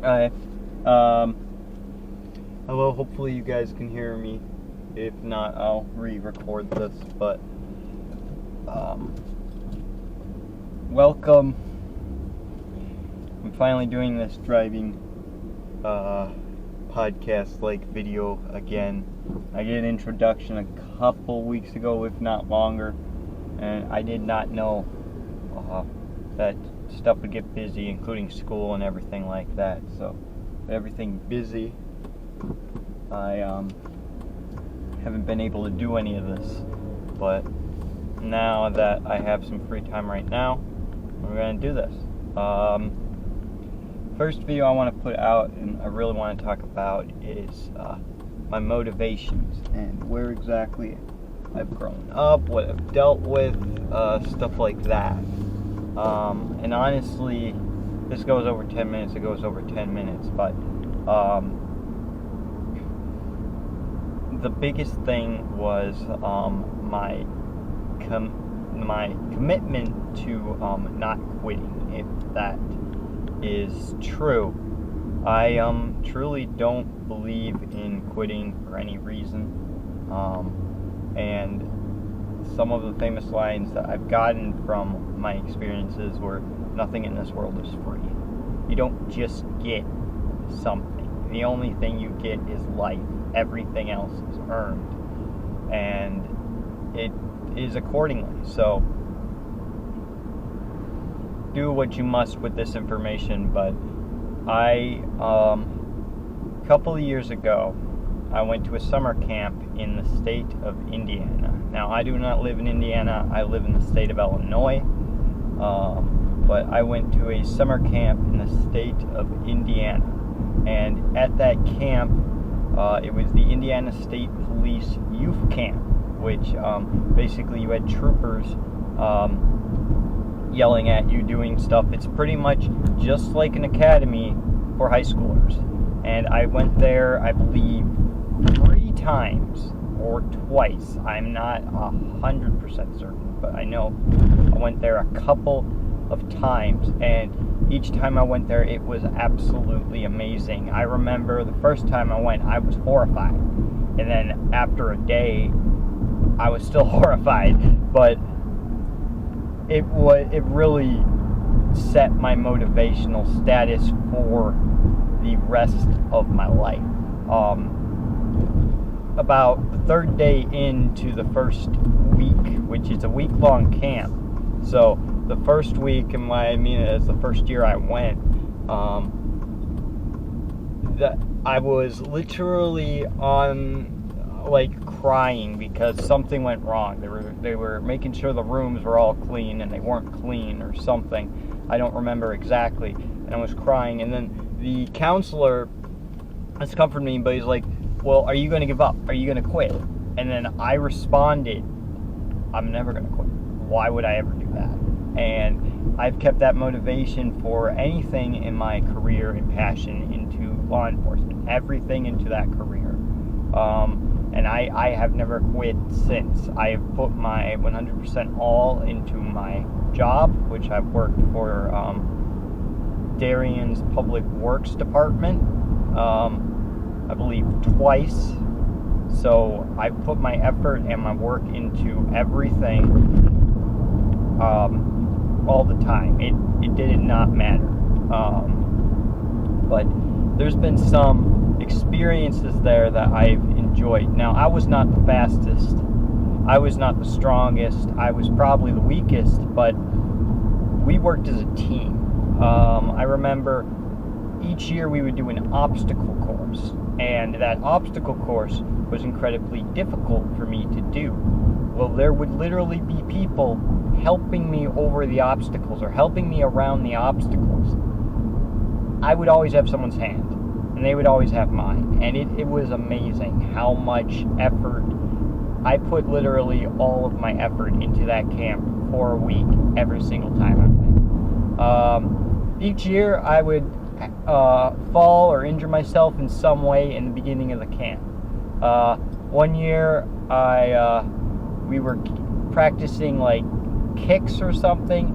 Hi. Hello, hopefully you guys can hear me. If not, I'll re-record this, but welcome. I'm finally doing this driving podcast-like video again. I did an introduction a couple weeks ago, if not longer, and I did not know that stuff would get busy, including school and everything like that. So, with everything busy, I haven't been able to do any of this. But now that I have some free time right now, we're going to do this. First video I want to put out and I really want to talk about is my motivations and where exactly I've grown up, what I've dealt with, stuff like that. And honestly, this goes over 10 minutes, it goes over 10 minutes, but the biggest thing was my commitment to not quitting, if that is true. I truly don't believe in quitting for any reason, and some of the famous lines that I've gotten from my experiences were, nothing in this world is free. You don't just get something. The only thing you get is life. Everything else is earned. And it is accordingly. So, do what you must with this information. But a couple of years ago, I went to a summer camp in the state of Indiana. Now, I do not live in Indiana. I live in the state of Illinois. But I went to a summer camp in the state of Indiana. And at that camp, it was the Indiana State Police Youth Camp, which basically you had troopers yelling at you, doing stuff. It's pretty much just like an academy for high schoolers. And I went there, I believe, 3 times or twice. I'm not 100% certain, but I know I went there a couple of times, and each time I went there, it was absolutely amazing. I remember the first time I went, I was horrified, and then after a day, I was still horrified, but it really set my motivational status for the rest of my life. About the 3rd day into the first week, which is a week-long camp, so the first week, and as the first year I went, I was literally crying because something went wrong. They were making sure the rooms were all clean, and they weren't clean or something. I don't remember exactly, and I was crying. And then the counselor has comforted me, but he's like, "Well, are you going to give up? Are you going to quit?" And then I responded, "I'm never going to quit. Why would I ever do that?" And I've kept that motivation for anything in my career and passion into law enforcement, everything into that career. And I have never quit since. I have put my 100% all into my job, which I've worked for Darien's Public Works Department, I believe twice. So I put my effort and my work into everything all the time. It did not matter. But there's been some experiences there that I've enjoyed. Now, I was not the fastest. I was not the strongest. I was probably the weakest, but we worked as a team. I remember each year we would do an obstacle course, and that obstacle course was incredibly difficult for me to do. Well, there would literally be people helping me over the obstacles or helping me around the obstacles. I would always have someone's hand, and they would always have mine, and it was amazing how much effort I put. Literally all of my effort into that camp for a week, every single time I went. Each year I would fall or injure myself in some way in the beginning of the camp. One year we were practicing kicks or something,